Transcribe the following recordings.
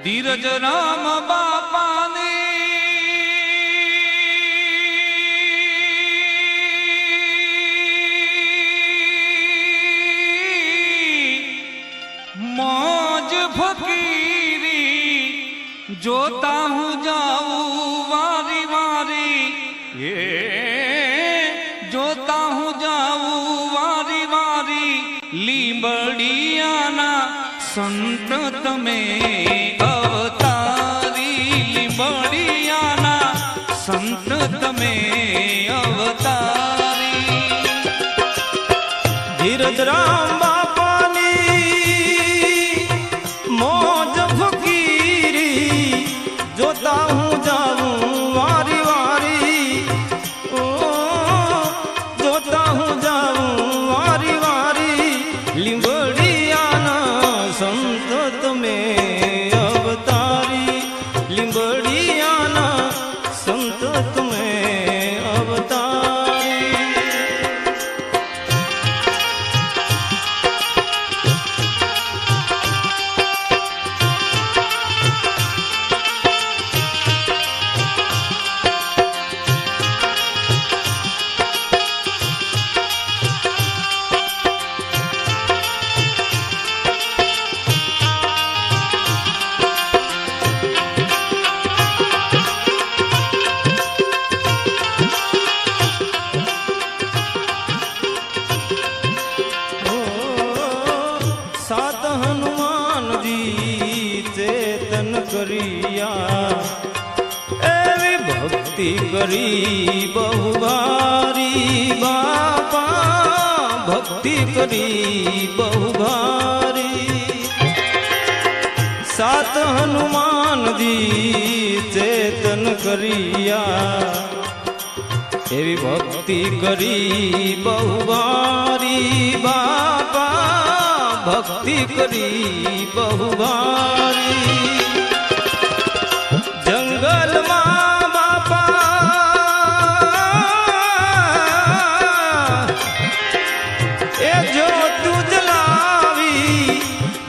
ધીરજ રામ બાપાની મોજ ફકીરી જોતા હું જાઉં વારી વારી જોતા હું જાઉં વારી વારી લીંબડિયાના સંત તમે અવતારી લીંબડિયાના સંત તમે અવતારી ધીરજ રામ બાપાની મોજ ફકીરી જોતા હું જાઉં વારી વારી જોતા હું જાઉં વારી વારી લીંબડિયાના સંત તમે અવતારી લીંબડિયાના સંત તમે અવતારી सात हनुमान जी चेतन करिया एवी भक्ति करी बहुभारी बापा भक्ति करी बहुभारी सात हनुमान जी चेतन करिया एवी भक्ति करी बहुभारी बापा भक्ति करी बहुभारी जंगल मां बापा ए जो तू जलावी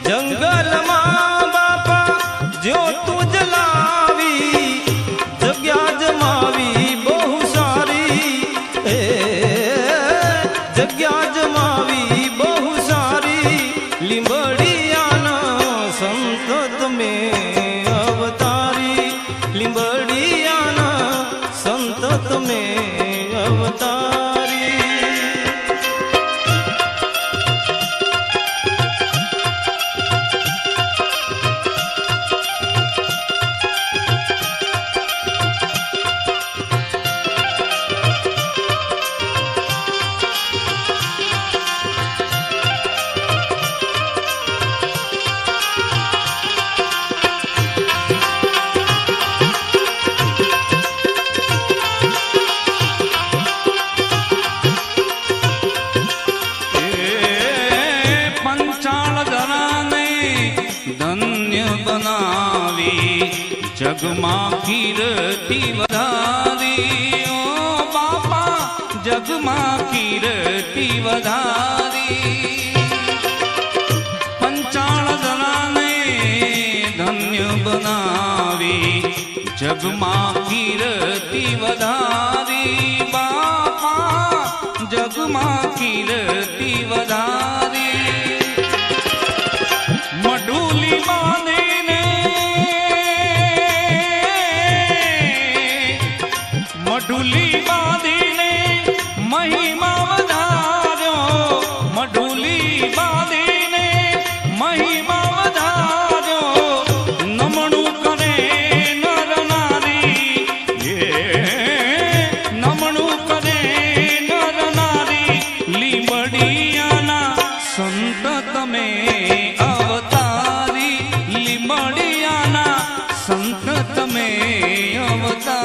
जंगल मां बापा जो तू जलावी जग्या जमावी बहु सारी जग्या जमावी बहु सारी લીંબડિયાના સંત તમે અવતારી લીંબડિયાના સંત તમે અવતારી જગમાં કીર્તિ વધારી ઓ બાપા જગમાં કીર્તિ વધારી પંચાળ જણાને ધન્ય બનાવી જગમાં કીર્તિ વધારી બાપા જગમાં કીર્તિ વધારી મઢુલી બાંધીને મઢુલી બાંધીને મહિમા વધાર્યો મઢુલી બાંધીને મહિમા વધાર્યો નમણું કરે નર નારી નમણું કરે નર નારી લીંબડિયાના સંત તમે અવતારી લીંબડિયાના સંત તમે અવતારી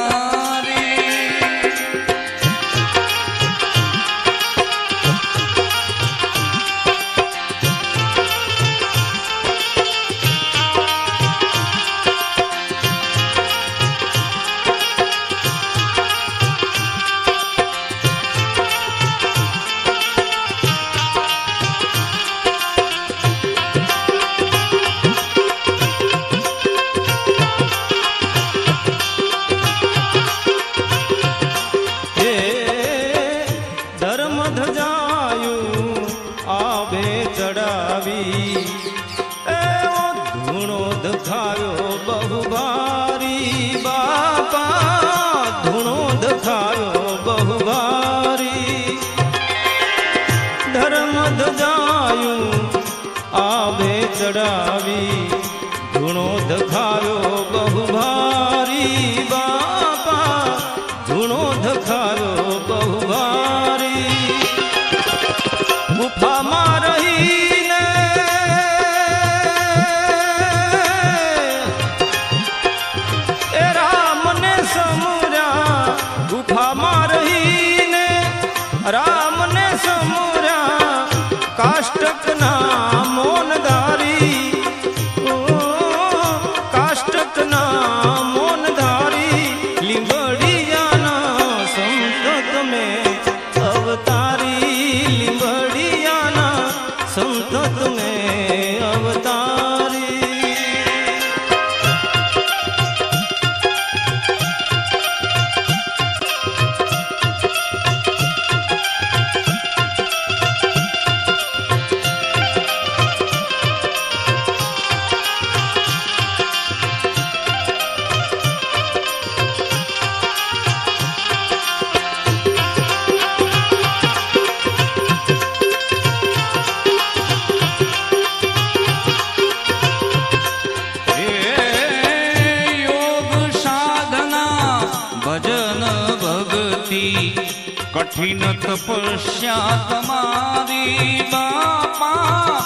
કઠિન તપસ્યા તમારી બાપા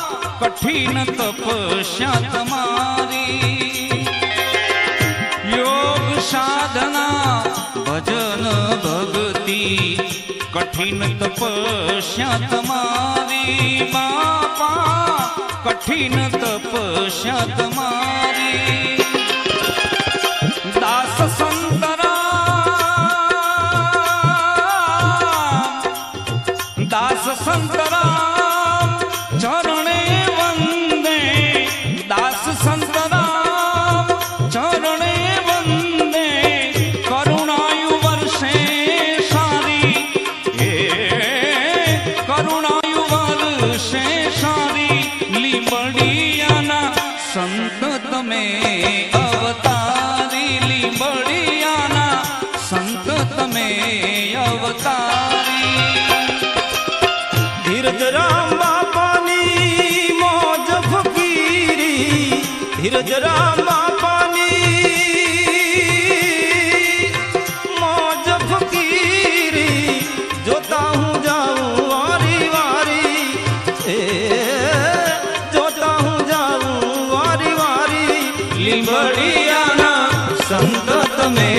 કઠિન તપસ્યા તમારી યોગ સાધના ભજન ભક્તિ કઠિન તપસ્યા તમારી બાપા કઠિન તપસ્યા તમારી દાસ સંતરા દાસ સંતરામ ચરણે વંદે દાસ સંતરામ ચરણે વંદે કરુણાયુ વર્ષે સારી હે કરુણાયુ વર્ષે સારી લીંબડિયાના સંત તમે અવતારી લીંબડિયાના સંત તમે અવતારી ધીરજ રામ બાપાની મોજ ફકીરી ધીરજ રામ બાપાની મોજ ફકીરી જોતા હું જાઉં વારી વારી એ જોતા હું જાઉં વારી વારી લીંબડિયાના સંત તમે